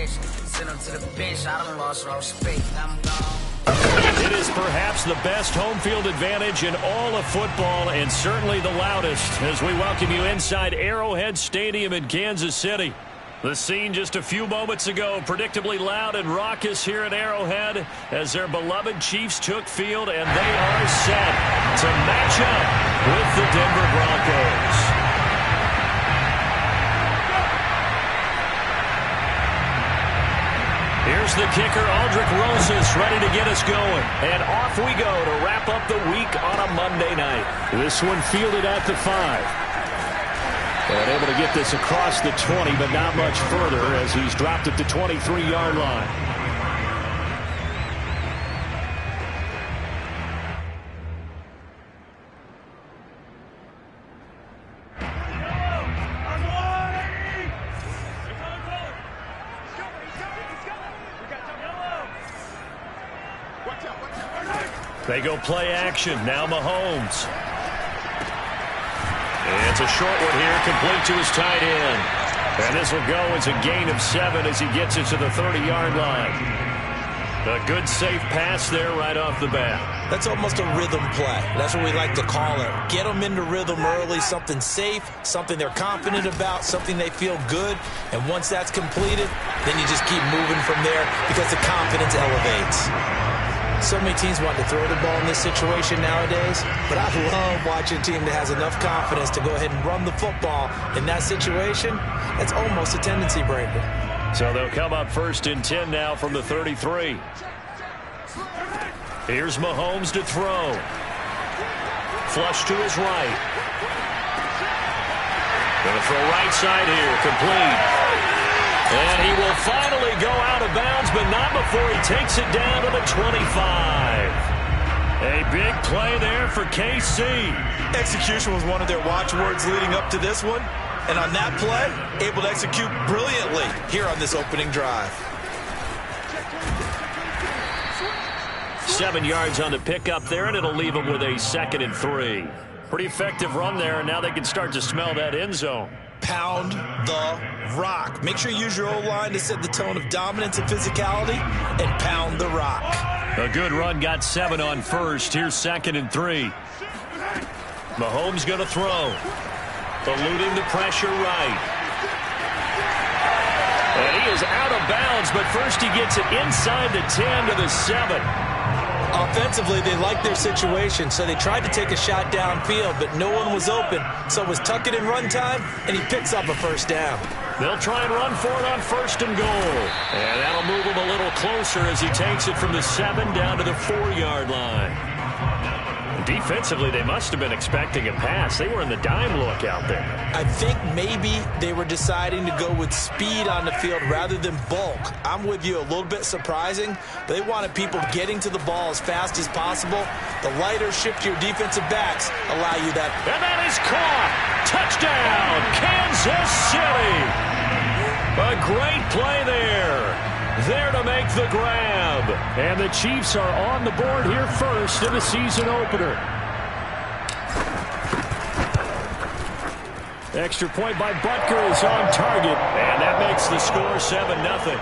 catch. Send them to the bench, I done lost all respect. I'm gone. It is perhaps the best home field advantage in all of football, and certainly the loudest, as we welcome you inside Arrowhead Stadium in Kansas City. The scene just a few moments ago, predictably loud and raucous here at Arrowhead as their beloved Chiefs took field, and they are set to match up with the Denver Broncos. Here's the kicker, Aldrick Rosas, ready to get us going. And off we go to wrap up the week on a Monday night. This one fielded at the 5. And able to get this across the 20, but not much further as he's dropped at the 23-yard line. They go play action. Now Mahomes. It's a short one here, complete to his tight end. And this will go as a gain of 7 as he gets it to the 30-yard line. A good, safe pass there right off the bat. That's almost a rhythm play. That's what we like to call it. Get them into rhythm early, something safe, something they're confident about, something they feel good. And once that's completed, then you just keep moving from there because the confidence elevates. So many teams want to throw the ball in this situation nowadays, but I love watching a team that has enough confidence to go ahead and run the football in that situation. That's almost a tendency breaker. So they'll come up first and 10 now from the 33. Here's Mahomes to throw. Flush to his right. Going to throw right side here, complete. And he will finally go out of bounds, but not before he takes it down to the 25. A big play there for KC. Execution was one of their watchwords leading up to this one. And on that play, able to execute brilliantly here on this opening drive. 7 yards on the pickup there, and it'll leave them with a 2nd and 3. Pretty effective run there, and now they can start to smell that end zone. Pound the rock. Make sure you use your O-line to set the tone of dominance and physicality, and pound the rock. A good run, got 7 on first. Here's 2nd and 3. Mahomes going to throw. Eluding the pressure right. And he is out of bounds, but first he gets it inside the 10 to the 7. Offensively, they liked their situation, so they tried to take a shot downfield, but no one was open. So it was tuck it in run time, and he picks up a first down. They'll try and run for it on 1st and goal. And that'll move him a little closer as he takes it from the 7 down to the 4-yard line. Defensively, they must have been expecting a pass. They were in the dime look out there. I think maybe they were deciding to go with speed on the field rather than bulk. I'm with you, a little bit surprising. But they wanted people getting to the ball as fast as possible. The lighter shift to your defensive backs allow you that. And that is caught. Touchdown, Kansas City. A great play there. There to make the grab. And the Chiefs are on the board here first in the season opener. Extra point by Butker is on target. And that makes the score 7-0.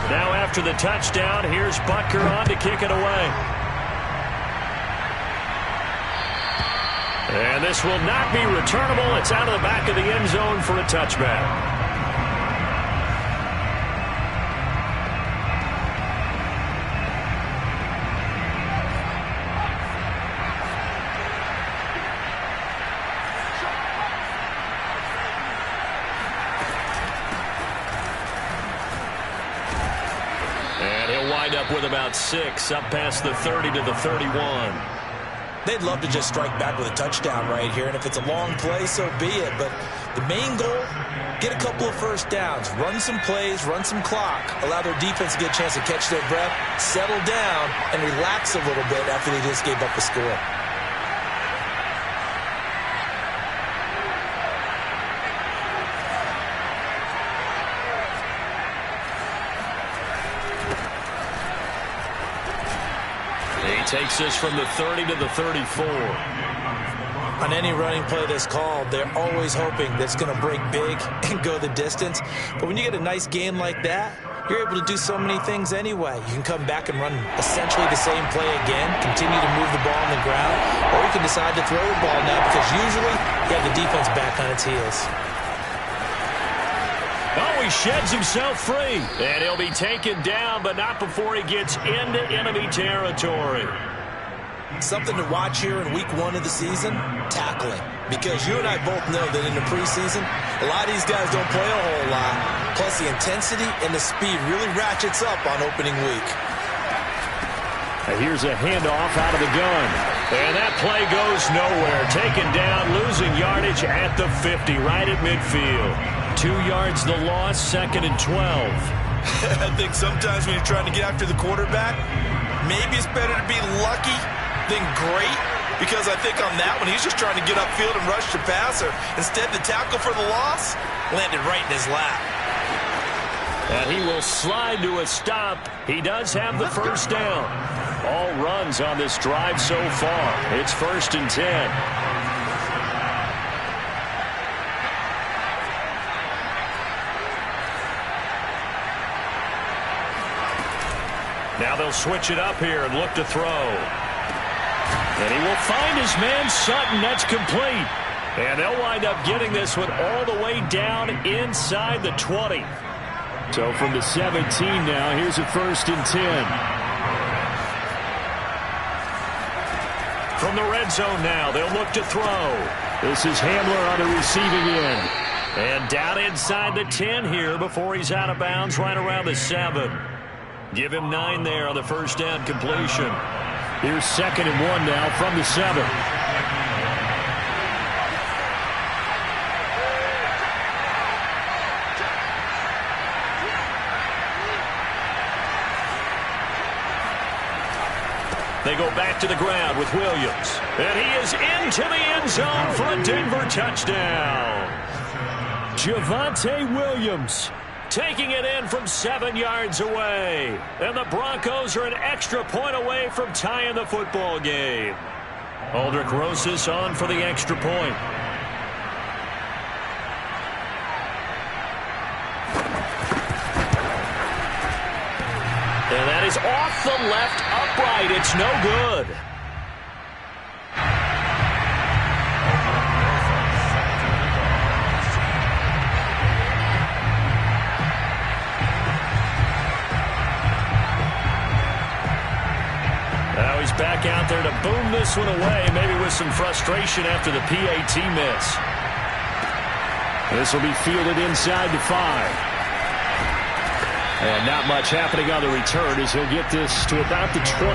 Now after the touchdown, here's Butker on to kick it away. And this will not be returnable. It's out of the back of the end zone for a touchback. Up with about 6, up past the 30 to the 31. They'd love to just strike back with a touchdown right here, and if it's a long play, so be it. But the main goal, get a couple of first downs, run some plays, run some clock, allow their defense to get a chance to catch their breath, settle down, and relax a little bit after they just gave up a score. Takes us from the 30 to the 34. On any running play that's called, they're always hoping that it's going to break big and go the distance. But when you get a nice game like that, you're able to do so many things anyway. You can come back and run essentially the same play again, continue to move the ball on the ground, or you can decide to throw the ball now because usually you have the defense back on its heels. Oh, he sheds himself free. And he'll be taken down, but not before he gets into enemy territory. Something to watch here in week 1 of the season, tackling. Because you and I both know that in the preseason, a lot of these guys don't play a whole lot. Plus, the intensity and the speed really ratchets up on opening week. And here's a handoff out of the gun. And that play goes nowhere. Taken down, losing yardage at the 50, right at midfield. 2 yards the loss, 2nd and 12. I think sometimes when you're trying to get after the quarterback, maybe it's better to be lucky than great, because I think on that one, he's just trying to get upfield and rush the passer. Instead, the tackle for the loss landed right in his lap. And he will slide to a stop. He does have the first down. All runs on this drive so far. It's 1st and 10. Now they'll switch it up here and look to throw. And he will find his man Sutton. That's complete. And they'll wind up getting this one all the way down inside the 20. So from the 17 now, here's a 1st and 10. From the red zone now, they'll look to throw. This is Hamler on the receiving end. And down inside the 10 here before he's out of bounds right around the 7. Give him 9 there on the first down completion. Here's 2nd and 1 now from the 7. They go back to the ground with Williams. And he is into the end zone for a Denver touchdown. Javonte Williams taking it in from 7 yards away. And the Broncos are an extra point away from tying the football game. Aldrich Rosas on for the extra point. And that is off the left upright. It's no good. Now he's back out there to boom this one away, maybe with some frustration after the PAT miss. This will be fielded inside the 5. And not much happening on the return as he'll get this to about the 23.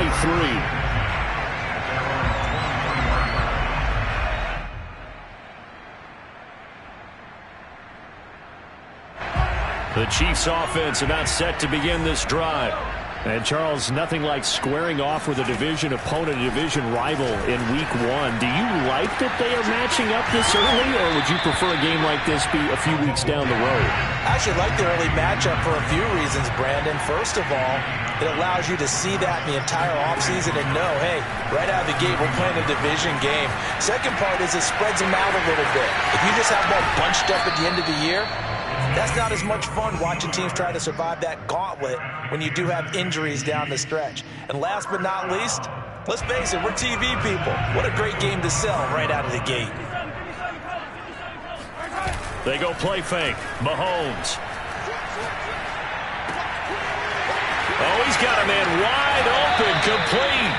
The Chiefs offense about set to begin this drive. And, Charles, nothing like squaring off with a division opponent, a division rival in week 1. Do you like that they are matching up this early, or would you prefer a game like this be a few weeks down the road? I actually like the early matchup for a few reasons, Brandon. First of all, it allows you to see that in the entire offseason and know, hey, right out of the gate, we're playing a division game. Second part is it spreads them out a little bit. If you just have them all bunched up at the end of the year, that's not as much fun watching teams try to survive that gauntlet when you do have injuries down the stretch. And last but not least, let's face it, we're TV people. What a great game to sell right out of the gate. They go play fake. Mahomes. Oh, he's got a man wide open, complete.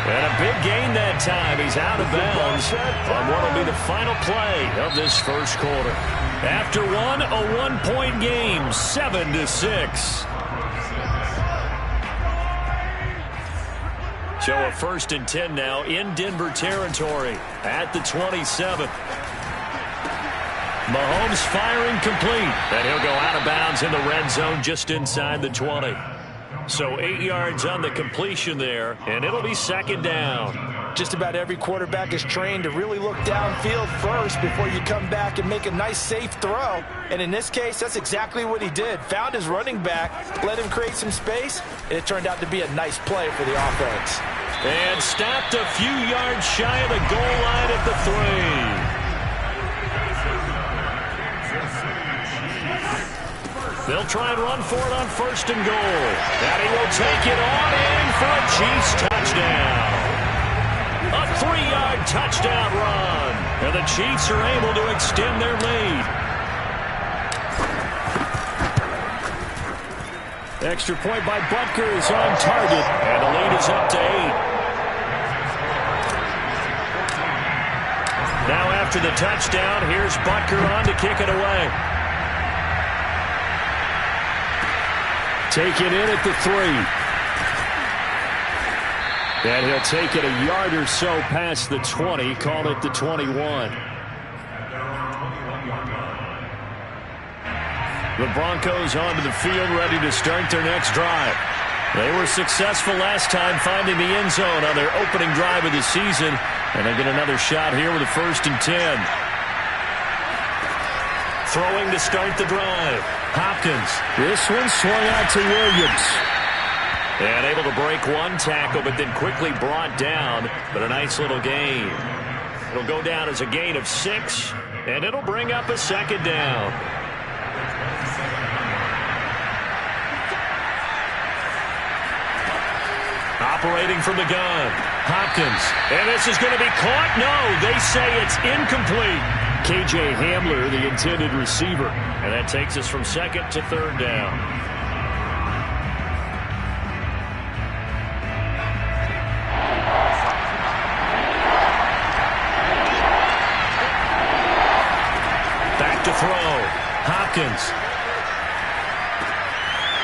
And a big gain that time. He's out of bounds on what will be the final play of this first quarter. After one, a one-point game, 7-6. So a 1st and 10 now in Denver territory at the 27. Mahomes firing complete. And he'll go out of bounds in the red zone just inside the 20. So 8 yards on the completion there, and it'll be 2nd down. Just about every quarterback is trained to really look downfield first before you come back and make a nice, safe throw. And in this case, that's exactly what he did. Found his running back, let him create some space, and it turned out to be a nice play for the offense. And stopped a few yards shy of the goal line at the 3. They'll try and run for it on 1st and goal. And he will take it on in for a Chiefs touchdown. A 3-yard touchdown run. And the Chiefs are able to extend their lead. Extra point by Butker is on target. And the lead is up to 8. Now after the touchdown, here's Butker on to kick it away. Take it in at the 3. And he'll take it a yard or so past the 20, call it the 21. The Broncos onto the field, ready to start their next drive. They were successful last time finding the end zone on their opening drive of the season, and they get another shot here with a 1st and 10. Throwing to start the drive. Hopkins. This one swung out to Williams. And able to break one tackle, but then quickly brought down. But a nice little gain. It'll go down as a gain of 6, and it'll bring up a 2nd down. Operating from the gun. Hopkins. And this is going to be caught. No, they say it's incomplete. K.J. Hamler, the intended receiver. And that takes us from 2nd to 3rd down. Back to throw. Hopkins.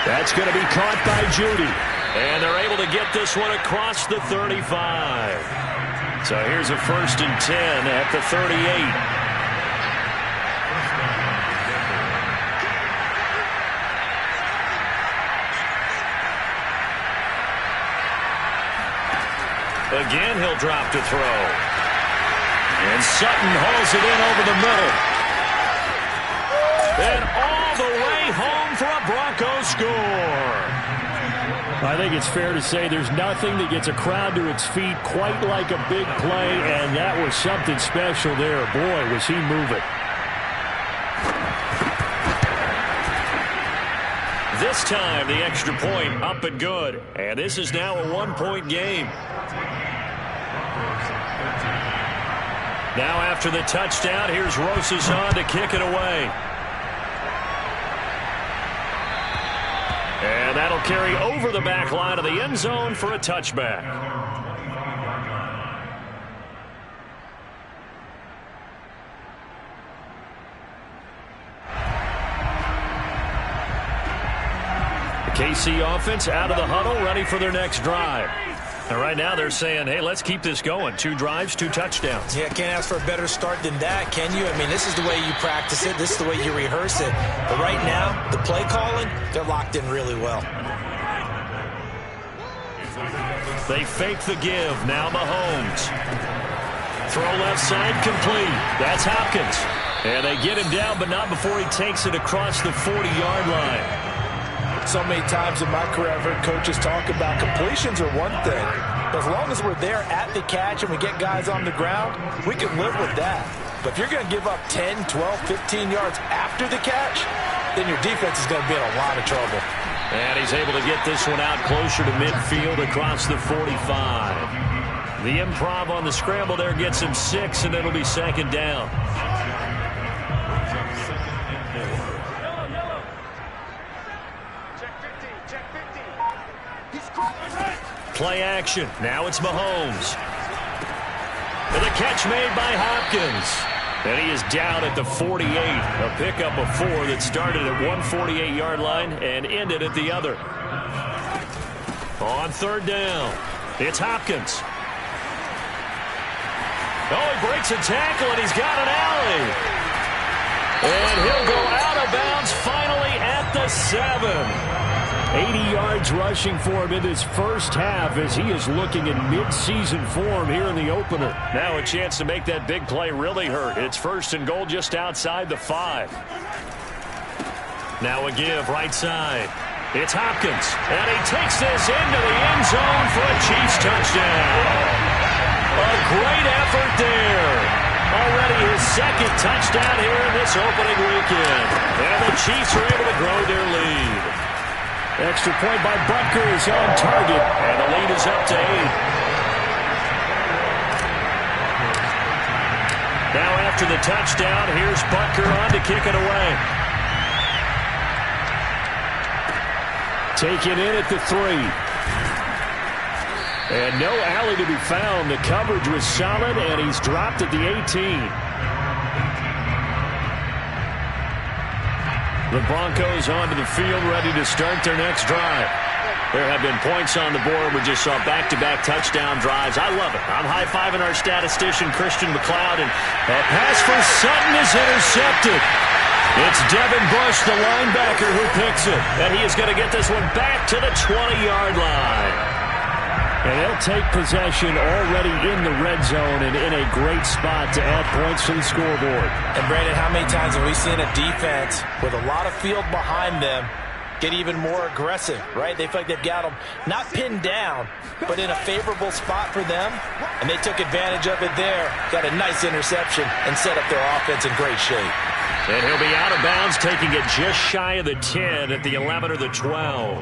That's going to be caught by Judy. And they're able to get this one across the 35. So here's a 1st and 10 at the 38. Again, he'll drop to throw. And Sutton hauls it in over the middle. And all the way home for a Broncos score. I think it's fair to say there's nothing that gets a crowd to its feet quite like a big play, and that was something special there. Boy, was he moving. This time, the extra point up and good. And this is now a 1-point game. Now after the touchdown, here's Rosas on to kick it away. And that'll carry over the back line of the end zone for a touchback. The KC offense out of the huddle, ready for their next drive. And right now they're saying, hey, let's keep this going. 2 drives, 2 touchdowns. Yeah, can't ask for a better start than that, can you? I mean, this is the way you practice it. This is the way you rehearse it. But right now, the play calling, they're locked in really well. They fake the give. Now Mahomes. Throw left side complete. That's Hopkins. And they get him down, but not before he takes it across the 40-yard line. So many times in my career I've heard coaches talk about completions are one thing. But as long as we're there at the catch and we get guys on the ground, we can live with that. But if you're going to give up 10, 12, 15 yards after the catch, then your defense is going to be in a lot of trouble. And he's able to get this one out closer to midfield across the 45. The improv on the scramble there gets him 6, and it'll be 2nd down. Play action. Now it's Mahomes. And the catch made by Hopkins. And he is down at the 48. A pickup of 4 that started at one 48-yard line and ended at the other. On 3rd down, it's Hopkins. Oh, he breaks a tackle, and he's got an alley. And he'll go out of bounds finally at the 7. 80 yards rushing for him in this first half as he is looking in mid-season form here in the opener. Now a chance to make that big play really hurt. It's 1st and goal just outside the 5. Now a give right side. It's Hopkins, and he takes this into the end zone for a Chiefs touchdown. A great effort there. Already his second touchdown here in this opening weekend. And the Chiefs are able to grow their lead. Extra point by Butker is on target, and the lead is up to 8. Now after the touchdown, here's Butker on to kick it away. Taken in at the 3. And no alley to be found. The coverage was solid, and he's dropped at the 18. The Broncos onto the field, ready to start their next drive. There have been points on the board. We just saw back-to-back touchdown drives. I love it. I'm high-fiving our statistician, Christian McLeod, and a pass for Sutton is intercepted. It's Devin Bush, the linebacker, who picks it. And he is going to get this one back to the 20-yard line. And they'll take possession already in the red zone and in a great spot to add points to the scoreboard. And, Brandon, how many times have we seen a defense with a lot of field behind them get even more aggressive, right? They feel like they've got them not pinned down, but in a favorable spot for them, and they took advantage of it there. Got a nice interception and set up their offense in great shape. And he'll be out of bounds, taking it just shy of the 10 at the 11 or the 12.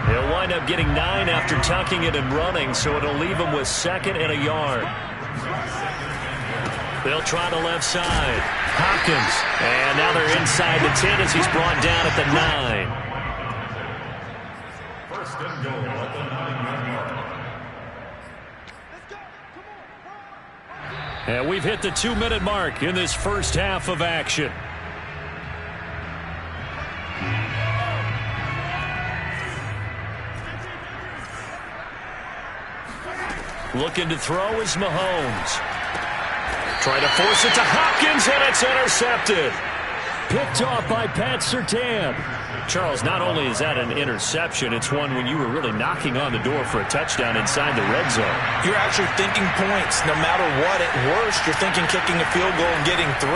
He'll wind up getting 9 after tucking it and running, so it'll leave him with 2nd and a yard. They'll try the left side. Hopkins. And now they're inside the 10 as he's brought down at the 9. First and goal at the 9-yard line. And we've hit the 2-minute mark in this first half of action. Looking to throw is Mahomes. Trying to force it to Hopkins, and it's intercepted. Picked off by Pat Surtain. Charles, not only is that an interception, it's one when you were really knocking on the door for a touchdown inside the red zone. You're actually thinking points no matter what. At worst, you're thinking kicking a field goal and getting 3.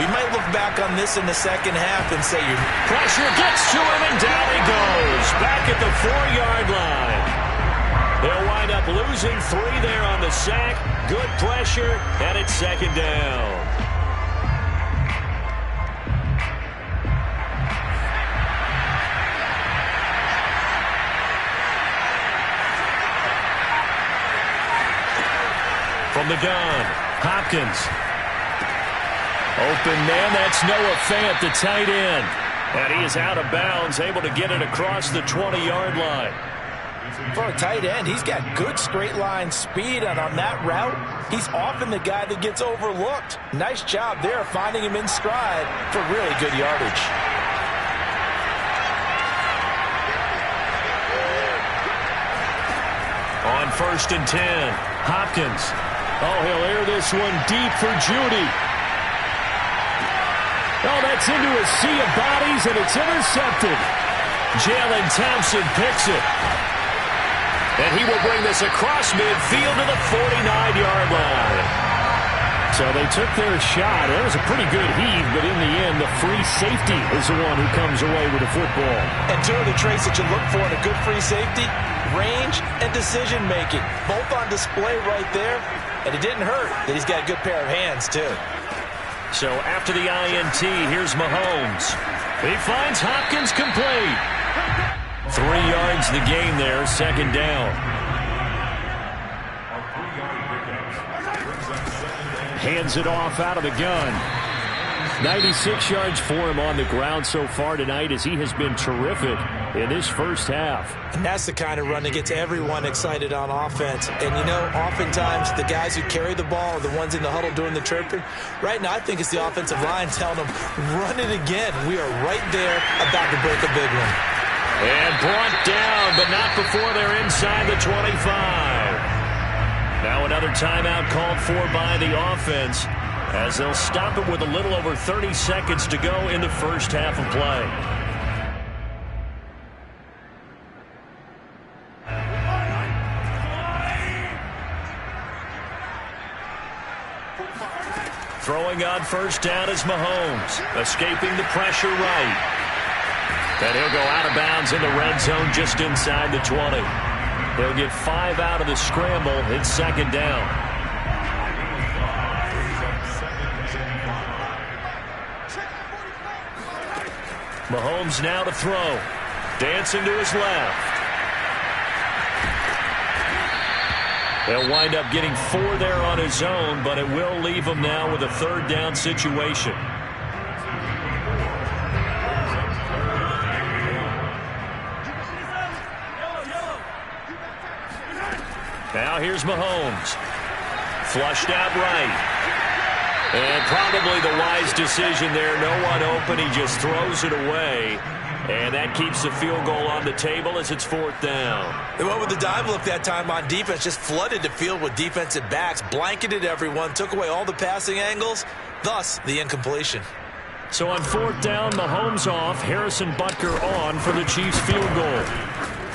We might look back on this in the second half and say pressure gets to him, and down he goes. Back at the 4-yard line. They'll wind up losing 3 there on the sack. Good pressure, and it's 2nd down. From the gun, Hopkins. Open man, that's Noah Fant, the tight end. And he is out of bounds, able to get it across the 20-yard line. For a tight end, he's got good straight-line speed, and on that route, he's often the guy that gets overlooked. Nice job there finding him in stride for really good yardage. On 1st and 10, Hopkins. Oh, he'll air this one deep for Judy. Oh, that's into a sea of bodies, and it's intercepted. Jalen Thompson picks it. And he will bring this across midfield to the 49-yard line. So they took their shot. It was a pretty good heave, but in the end, the free safety is the one who comes away with the football. And 2 of the traits that you look for in a good free safety, range and decision-making. Both on display right there. And it didn't hurt that he's got a good pair of hands, too. So after the INT, here's Mahomes. He finds Hopkins complete. 3 yards the game there, 2nd down. Hands it off out of the gun. 96 yards for him on the ground so far tonight as he has been terrific in this first half. And that's the kind of run that gets everyone excited on offense. And, you know, oftentimes the guys who carry the ball are the ones in the huddle doing the chirping. Right now, I think it's the offensive line telling them, run it again. We are right there about to break a big one. And brought down, but not before they're inside the 25. Now another timeout called for by the offense as they'll stop it with a little over 30 seconds to go in the first half of play. Throwing on 1st down is Mahomes, escaping the pressure right. And he'll go out of bounds in the red zone just inside the 20. He'll get 5 out of the scramble. It's second down. Mahomes now to throw. Dancing to his left. He'll wind up getting 4 there on his own, but it will leave him now with a third down situation. Now here's Mahomes. Flushed out right. And probably the wise decision there. No one open. He just throws it away. And that keeps the field goal on the table as it's fourth down. They went with the dive look that time on defense. Just flooded the field with defensive backs. Blanketed everyone. Took away all the passing angles. Thus, the incompletion. So on fourth down, Mahomes off. Harrison Butker on for the Chiefs field goal.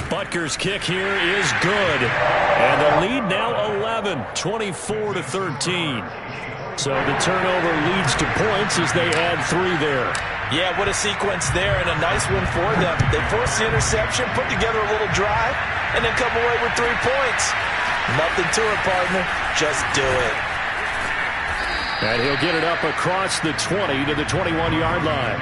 Butker's kick here is good. And the lead now 11, 24-13. So the turnover leads to points as they add 3 there. Yeah, what a sequence there, and a nice win for them. They forced the interception, put together a little drive, and then come away with 3 points. Nothing to it, partner. Just do it. And he'll get it up across the 20 to the 21-yard line.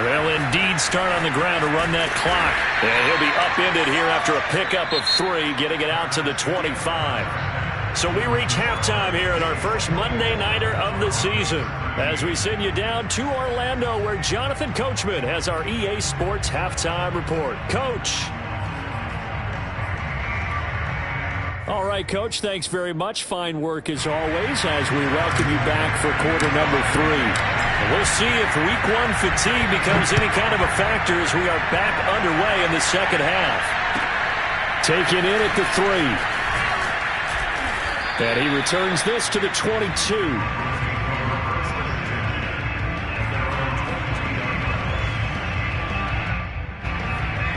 They'll indeed start on the ground to run that clock. And he'll be upended here after a pickup of 3, getting it out to the 25. So we reach halftime here at our first Monday Nighter of the season as we send you down to Orlando where Jonathan Coachman has our EA Sports Halftime Report. Coach. All right, Coach, thanks very much. Fine work as always as we welcome you back for quarter number 3. We'll see if week 1 fatigue becomes any kind of a factor as we are back underway in the second half. Taken in at the 3. And he returns this to the 22.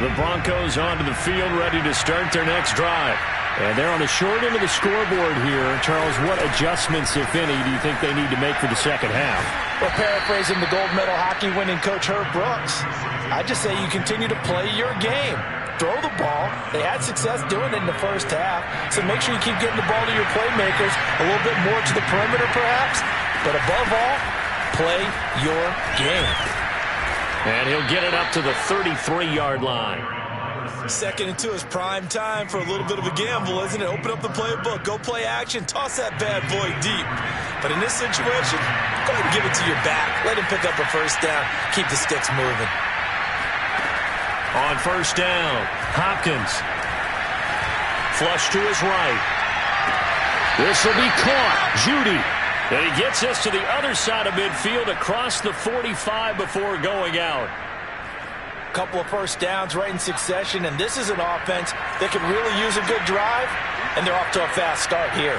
The Broncos onto the field ready to start their next drive. And they're on the short end of the scoreboard here. Charles, what adjustments, if any, do you think they need to make for the second half? Well, paraphrasing the gold medal hockey winning coach Herb Brooks, I just say you continue to play your game. Throw the ball. They had success doing it in the first half, so make sure you keep getting the ball to your playmakers, a little bit more to the perimeter perhaps, but above all, play your game. And he'll get it up to the 33-yard line. Second and 2 is prime time for a little bit of a gamble, isn't it? Open up the playbook. Go play action. Toss that bad boy deep. But in this situation, go ahead and give it to your back. Let him pick up a first down. Keep the sticks moving. On first down, Hopkins. Flush to his right. This will be caught. Judy. And he gets us to the other side of midfield across the 45 before going out. Couple of first downs right in succession, and this is an offense that can really use a good drive, and they're off to a fast start here.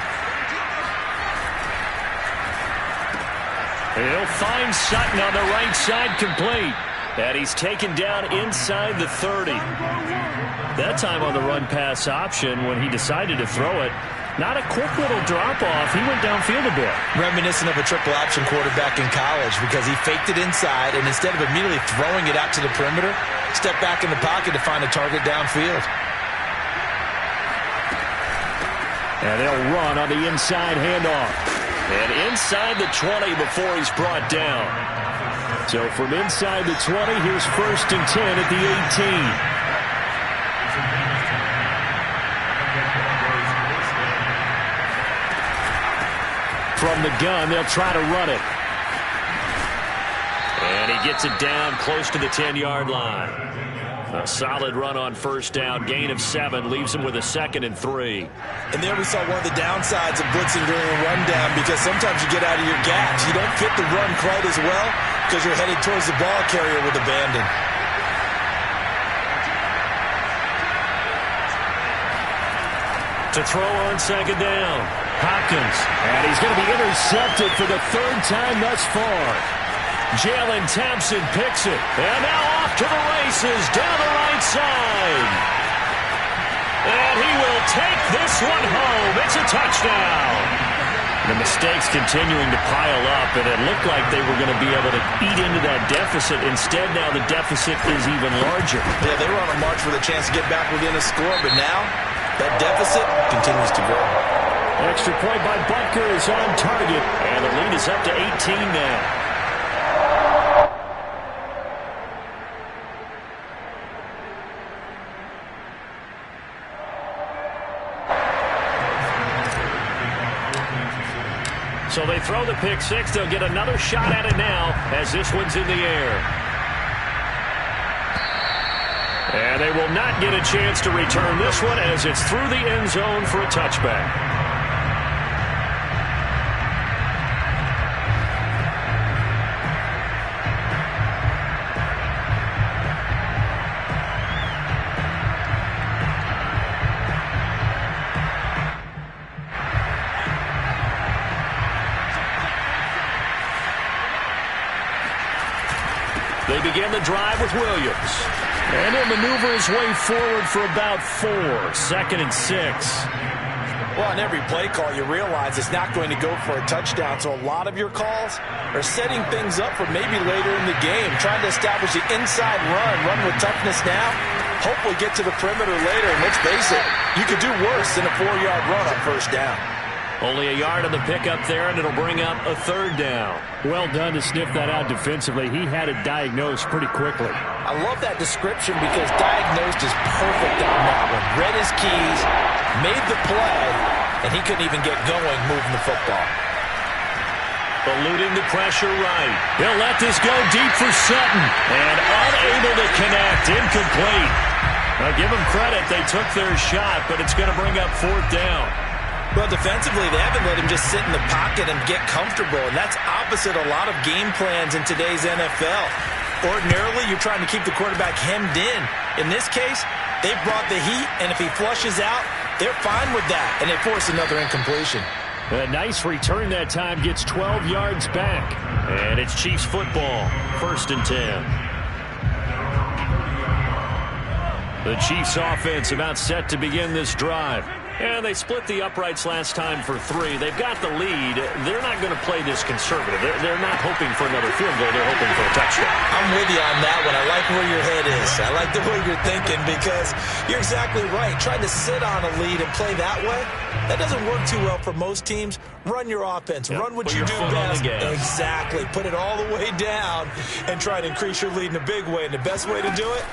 He'll find Sutton on the right side complete, and he's taken down inside the 30. That time on the run-pass option when he decided to throw it. Not a quick little drop-off. He went downfield a bit. Reminiscent of a triple-option quarterback in college because he faked it inside, and instead of immediately throwing it out to the perimeter, stepped back in the pocket to find a target downfield. And they'll run on the inside handoff. And inside the 20 before he's brought down. So from inside the 20, here's first and 10 at the 18. From the gun, they'll try to run it. And he gets it down close to the 10-yard line. A solid run on first down. Gain of 7 leaves him with a 2nd and 3. And there we saw one of the downsides of blitzing during a rundown because sometimes you get out of your gaps. You don't fit the run quite as well because you're headed towards the ball carrier with abandon. To throw on second down, Hopkins. And he's going to be intercepted for the 3rd time thus far. Jalen Thompson picks it. And now off to the races down the right side. And he will take this one home. It's a touchdown. The mistakes continuing to pile up, and it looked like they were going to be able to eat into that deficit. Instead, now the deficit is even larger. Yeah, they were on a march with a chance to get back within a score, but now that deficit continues to grow. Extra point by Butker is on target, and the lead is up to 18 now. So they throw the pick six. They'll get another shot at it now as this one's in the air. And they will not get a chance to return this one as it's through the end zone for a touchback. They begin the drive with Williams. And he'll maneuver his way forward for about 4. 2nd and 6. Well, on every play call, you realize it's not going to go for a touchdown. So a lot of your calls are setting things up for maybe later in the game, trying to establish the inside run with toughness now. Hopefully get to the perimeter later. And let's face it, you could do worse than a 4-yard run on first down. Only a yard on the pickup there, and it'll bring up a 3rd down. Well done to sniff that out defensively. He had it diagnosed pretty quickly. I love that description because diagnosed is perfect on that one. Read his keys, made the play, and he couldn't even get going moving the football. Eluding the pressure right. He'll let this go deep for Sutton, and unable to connect. Incomplete. Now give them credit. They took their shot, but it's going to bring up 4th down. Well, defensively, they haven't let him just sit in the pocket and get comfortable, and that's opposite a lot of game plans in today's NFL. Ordinarily, you're trying to keep the quarterback hemmed in. In this case, they brought the heat, and if he flushes out, they're fine with that, and they force another incompletion. A nice return that time, gets 12 yards back, and it's Chiefs football, 1st and 10. The Chiefs offense about set to begin this drive. And they split the uprights last time for 3. They've got the lead. They're not going to play this conservative. They're not hoping for another field goal. They're hoping for a touchdown. I'm with you on that one. I like where your head is. I like the way you're thinking because you're exactly right. Trying to sit on a lead and play that way, that doesn't work too well for most teams. Run your offense. Yep. Run what Put you your do foot on best. the gas. Exactly. Put it all the way down and try to increase your lead in a big way. And the best way to do it,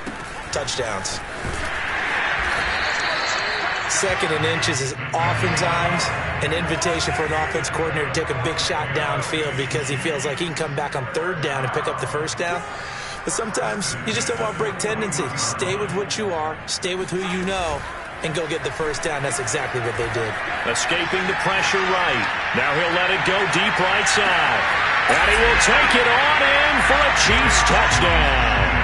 touchdowns. 2nd and inches is oftentimes an invitation for an offense coordinator to take a big shot downfield because he feels like he can come back on 3rd down and pick up the 1st down. But sometimes you just don't want to break tendency. Stay with what you are, stay with who you know, and go get the 1st down. That's exactly what they did. Escaping the pressure right. Now he'll let it go deep right side. And he will take it on in for a Chiefs touchdown.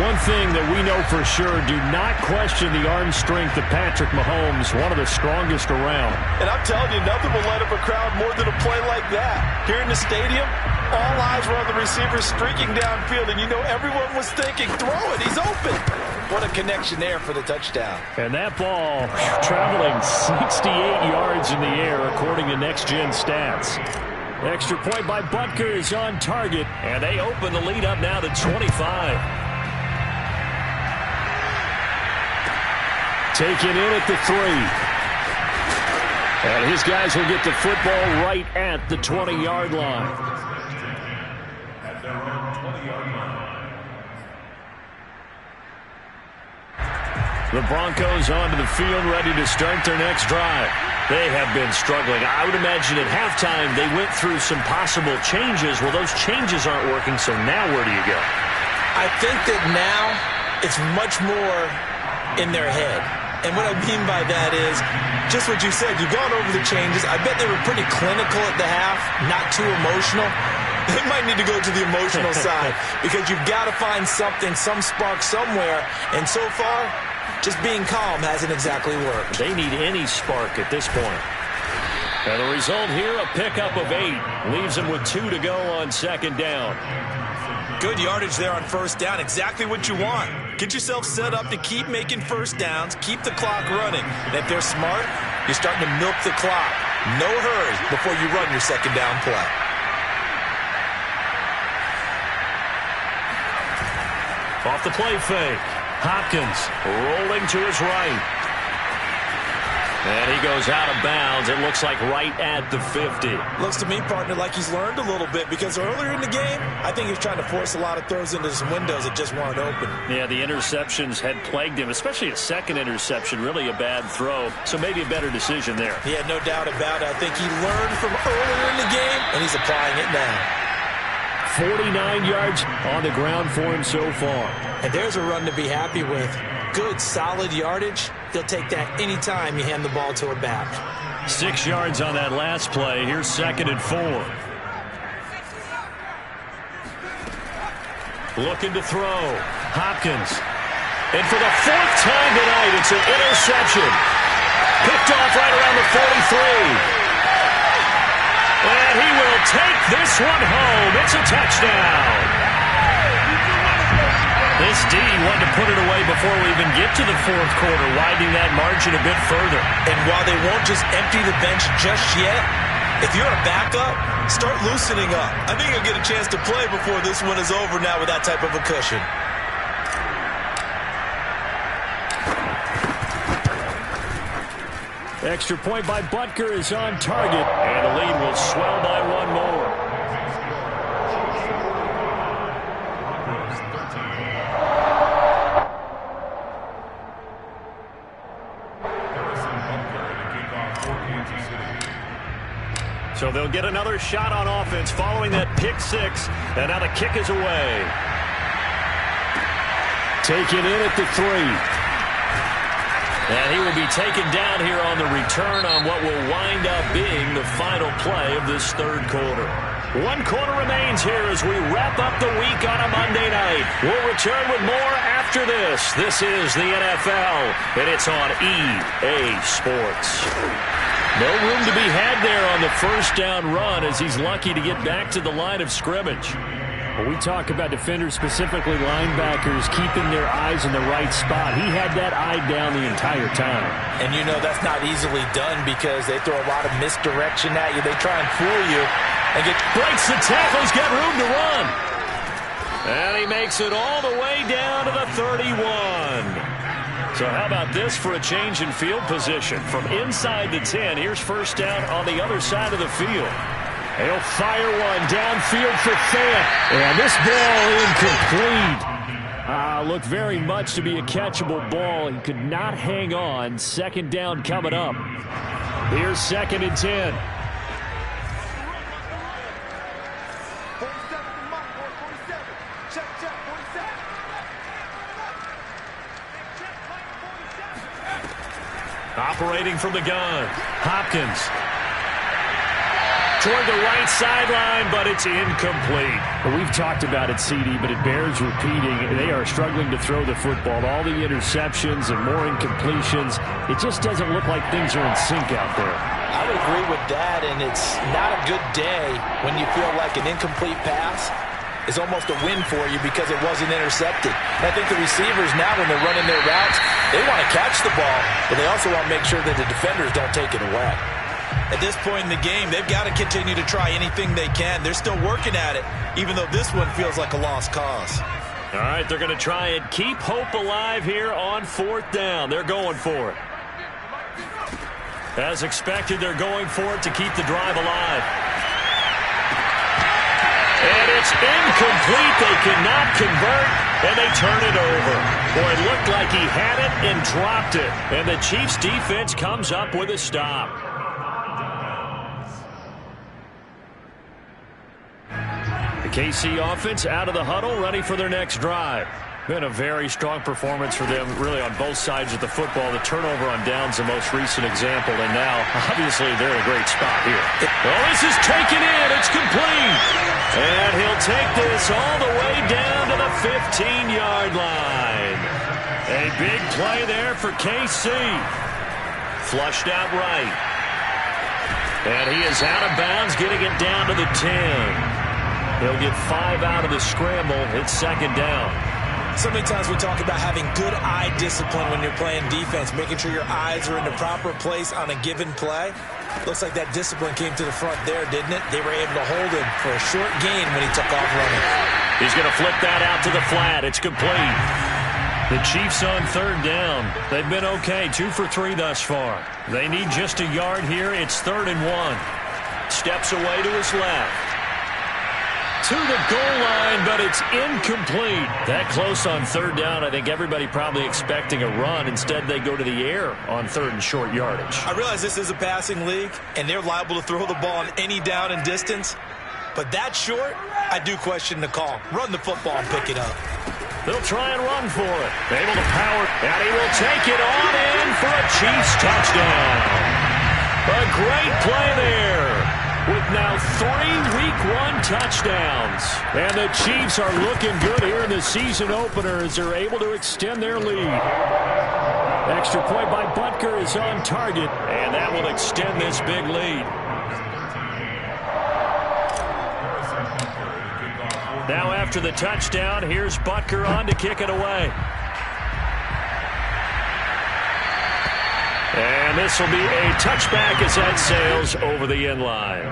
One thing that we know for sure, do not question the arm strength of Patrick Mahomes, one of the strongest around. And I'm telling you, nothing will light up a crowd more than a play like that. Here in the stadium, all eyes were on the receiver streaking downfield, and you know everyone was thinking, throw it, he's open. What a connection there for the touchdown. And that ball traveling 68 yards in the air, according to Next Gen Stats. Extra point by Butker is on target, and they open the lead up now to 25. Taken in at the 3. And his guys will get the football right at the 20-yard line. At their own 20-yard line. The Broncos onto the field, ready to start their next drive. They have been struggling. I would imagine at halftime they went through some possible changes. Well, those changes aren't working, so now where do you go? I think that now it's much more in their head. And what I mean by that is just what you said. You've gone over the changes. I bet they were pretty clinical at the half, not too emotional. They might need to go to the emotional side because you've got to find something, some spark somewhere. And so far, just being calm hasn't exactly worked. They need any spark at this point. And the result here, a pickup of 8. Leaves them with 2 to go on 2nd down. Good yardage there on first down. Exactly what you want. Get yourself set up to keep making first downs, keep the clock running. And if they're smart, you're starting to milk the clock. No hurry before you run your second down play. Off the play fake. Hopkins rolling to his right. And he goes out of bounds. It looks like right at the 50. Looks to me, partner, like he's learned a little bit because earlier in the game, I think he was trying to force a lot of throws into some windows that just weren't open. Yeah, the interceptions had plagued him, especially a second interception, really a bad throw. So maybe a better decision there. Yeah, no doubt about it. I think he learned from earlier in the game, and he's applying it now. 49 yards on the ground for him so far. And there's a run to be happy with. Good, solid yardage. He'll take that anytime you hand the ball to a back. 6 yards on that last play. Here's 2nd and 4. Looking to throw. Hopkins. And for the 4th time tonight, it's an interception. Picked off right around the 43. And he will take this one home. It's a touchdown. This D wanted to put it away before we even get to the 4th quarter, widening that margin a bit further. And while they won't just empty the bench just yet, if you're a backup, start loosening up. I think you'll get a chance to play before this one is over now with that type of a cushion. Extra point by Butker is on target, and the lead will swell by one more. So they'll get another shot on offense following that pick six, and now the kick is away. Taken in at the 3. And he will be taken down here on the return on what will wind up being the final play of this 3rd quarter. 1 quarter remains here as we wrap up the week on a Monday night. We'll return with more after this. This is the NFL, and it's on EA Sports. No room to be had there on the first down run as he's lucky to get back to the line of scrimmage. When we talk about defenders, specifically linebackers, keeping their eyes in the right spot, he had that eye down the entire time. And you know that's not easily done because they throw a lot of misdirection at you. They try and fool you. And breaks the tackle. He's got room to run. And he makes it all the way down to the 31. So how about this for a change in field position? From inside the 10, here's first down on the other side of the field. He'll fire one downfield for Fant. And this ball incomplete. Looked very much to be a catchable ball. He could not hang on. 2nd down coming up. Here's 2nd and 10. Operating from the gun, Hopkins. Toward the right sideline, but it's incomplete. Well, we've talked about it, CD, but it bears repeating. They are struggling to throw the football. All the interceptions and more incompletions. It just doesn't look like things are in sync out there. I would agree with that, and it's not a good day when you feel like an incomplete pass is almost a win for you because it wasn't intercepted. And I think the receivers now, when they're running their routes, they want to catch the ball, but they also want to make sure that the defenders don't take it away. At this point in the game, they've got to continue to try anything they can. They're still working at it, even though this one feels like a lost cause. All right, they're going to try and keep hope alive here on 4th down. They're going for it. As expected, they're going for it to keep the drive alive. And it's incomplete. They cannot convert, and they turn it over. Boy, it looked like he had it and dropped it. And the Chiefs' defense comes up with a stop. The KC offense out of the huddle, ready for their next drive. Been a very strong performance for them, really, on both sides of the football. The turnover on downs, the most recent example, and now, obviously, they're in a great spot here. Well, this is taken in. It's complete. And he'll take this all the way down to the 15-yard line. A big play there for KC. Flushed out right. And he is out of bounds, getting it down to the 10. He'll get 5 out of the scramble. It's second down. So many times we talk about having good eye discipline when you're playing defense, making sure your eyes are in the proper place on a given play. Looks like that discipline came to the front there, didn't it? They were able to hold him for a short gain when he took off running. He's going to flip that out to the flat. It's complete. The Chiefs on third down. They've been okay, 2 for 3 thus far. They need just a yard here. It's 3rd and 1. Steps away to his left. To the goal line, but it's incomplete. That close on third down, I think everybody probably expecting a run. Instead, they go to the air on 3rd and short yardage. I realize this is a passing league, and they're liable to throw the ball on any down and distance. But that short, I do question the call. Run the football and pick it up. They'll try and run for it. Able to power, and he will take it on in for a Chiefs touchdown. A great play there. With now 3 Week 1 touchdowns. And the Chiefs are looking good here in the season opener as they're able to extend their lead. Extra point by Butker is on target, and that will extend this big lead. Now after the touchdown, here's Butker on to kick it away. And this will be a touchback as that sails over the end line.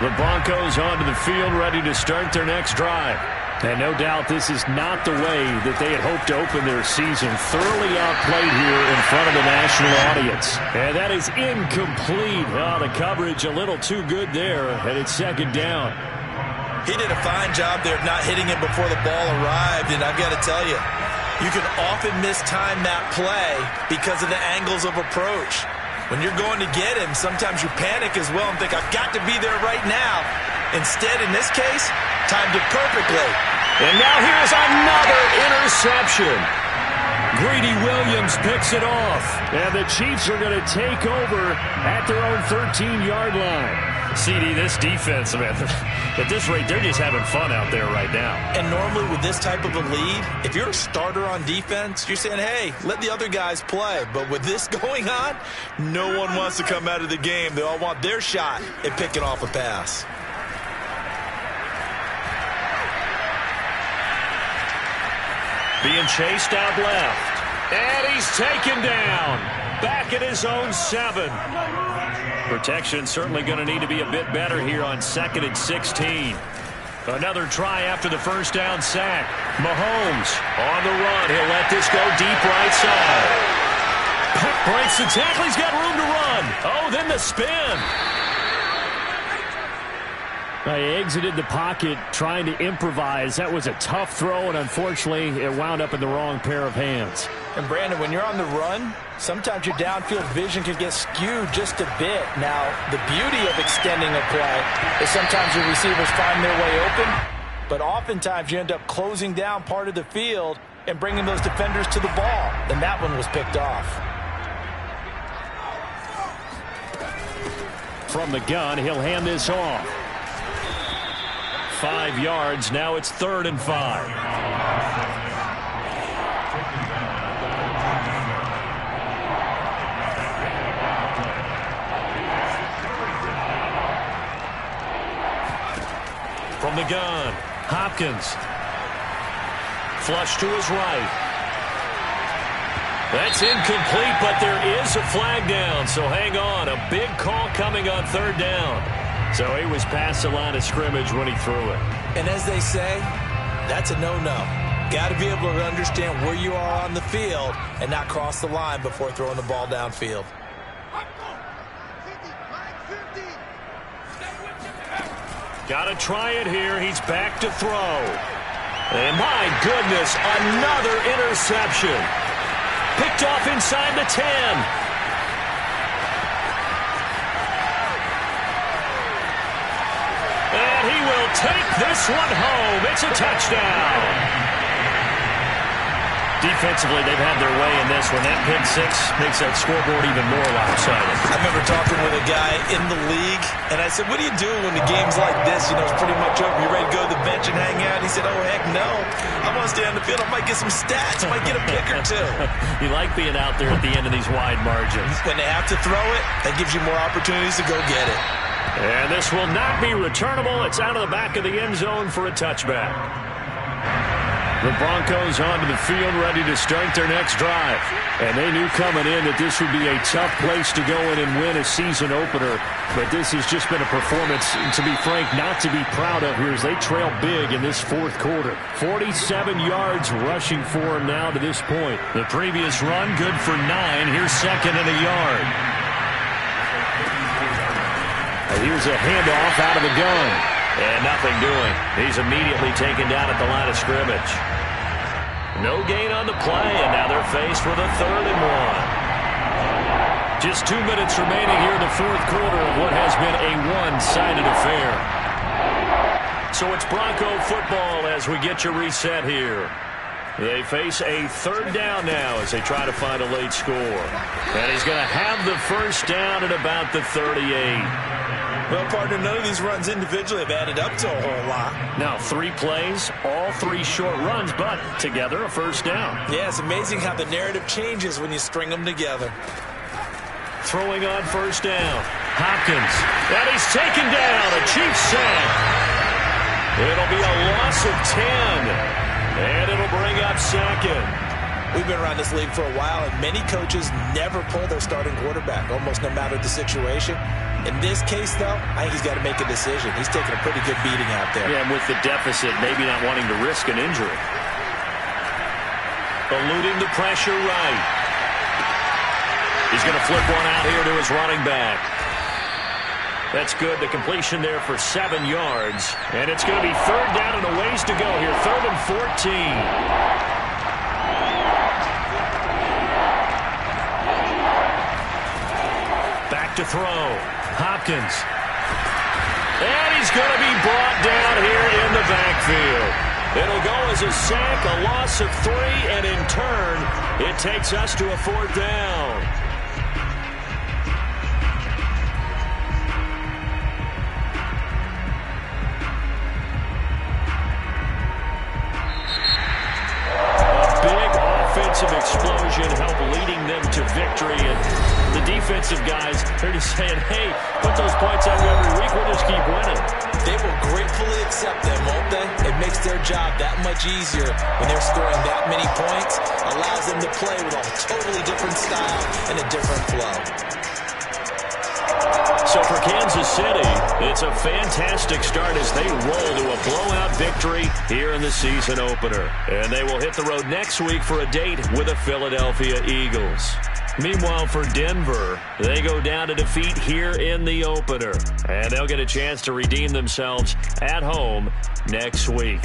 The Broncos onto the field, ready to start their next drive. And no doubt this is not the way that they had hoped to open their season. Thoroughly outplayed here in front of the national audience. And that is incomplete. Oh, the coverage a little too good there, and it's second down. He did a fine job there of not hitting him before the ball arrived, and I've got to tell you, you can often mistime that play because of the angles of approach. When you're going to get him, sometimes you panic as well and think, I've got to be there right now. Instead, in this case, timed it perfectly. And now here's another interception. Greedy Williams picks it off. And the Chiefs are going to take over at their own 13-yard line. CD, this defense, man, at this rate, they're just having fun out there right now. And normally with this type of a lead, if you're a starter on defense, you're saying, hey, let the other guys play. But with this going on, no one wants to come out of the game. They all want their shot at picking off a pass. Being chased out left. And he's taken down. Back at his own 7. Protection certainly going to need to be a bit better here on 2nd and 16. Another try after the first down sack. Mahomes on the run. He'll let this go deep right side. Breaks the tackle. He's got room to run. Oh, then the spin. He exited the pocket trying to improvise. That was a tough throw, and unfortunately, it wound up in the wrong pair of hands. And, Brandon, when you're on the run, sometimes your downfield vision can get skewed just a bit. Now, the beauty of extending a play is sometimes your receivers find their way open, but oftentimes you end up closing down part of the field and bringing those defenders to the ball, and that one was picked off. From the gun, he'll hand this off. 5 yards. Now it's 3rd and 5. From the gun, Hopkins. Flush to his right. That's incomplete, but there is a flag down, so hang on. A big call coming on 3rd down. So he was past the line of scrimmage when he threw it. And as they say, that's a no-no. Got to be able to understand where you are on the field and not cross the line before throwing the ball downfield. Got to try it here. He's back to throw. And my goodness, another interception. Picked off inside the 10. And he will take this one home. It's a touchdown. Defensively, they've had their way in this one. That pick six makes that scoreboard even more lopsided. I remember talking with a guy in the league, and I said, what do you do when the game's like this? You know, it's pretty much over. You ready to go to the bench and hang out? He said, oh, heck no. I want to stay on the field. I might get some stats. I might get a pick or two. You like being out there at the end of these wide margins. When they have to throw it, that gives you more opportunities to go get it. And this will not be returnable. It's out of the back of the end zone for a touchback. The Broncos onto the field, ready to start their next drive. And they knew coming in that this would be a tough place to go in and win a season opener. But this has just been a performance, to be frank, not to be proud of here as they trail big in this fourth quarter. 47 yards rushing for them now to this point. The previous run, good for 9. Here's second and a yard. And here's a handoff out of the gun. And nothing doing. He's immediately taken down at the line of scrimmage. No gain on the play, and now they're faced with a 3rd and 1. Just 2 minutes remaining here in the fourth quarter of what has been a one-sided affair. So it's Bronco football as we get you reset here. They face a 3rd down now as they try to find a late score. And he's going to have the first down at about the 38. Well, partner, none of these runs individually have added up to a whole lot. Now 3 plays, all 3 short runs, but together a first down. Yeah, it's amazing how the narrative changes when you string them together. Throwing on first down. Hopkins. And he's taken down. A Chiefs sack. It'll be a loss of 10. And it'll bring up second. We've been around this league for a while, and many coaches never pull their starting quarterback, almost no matter the situation. In this case, though, I think he's got to make a decision. He's taking a pretty good beating out there. Yeah, and with the deficit, maybe not wanting to risk an injury. Eluding the pressure right. He's going to flip one out here to his running back. That's good. The completion there for 7 yards. And it's going to be 3rd down and a ways to go here. 3rd and 14. Back to throw. Hopkins. And he's going to be brought down here in the backfield. It'll go as a sack, a loss of 3, and in turn, it takes us to a 4th down. Offensive explosion help leading them to victory, and the defensive guys are just saying, hey, put those points up every week, we'll just keep winning. They will gratefully accept them, won't they? It makes their job that much easier when they're scoring that many points, allows them to play with a totally different style and a different flow. So for Kansas City, it's a fantastic start as they roll to a blowout victory here in the season opener. And they will hit the road next week for a date with the Philadelphia Eagles. Meanwhile, for Denver, they go down to defeat here in the opener. And they'll get a chance to redeem themselves at home next week.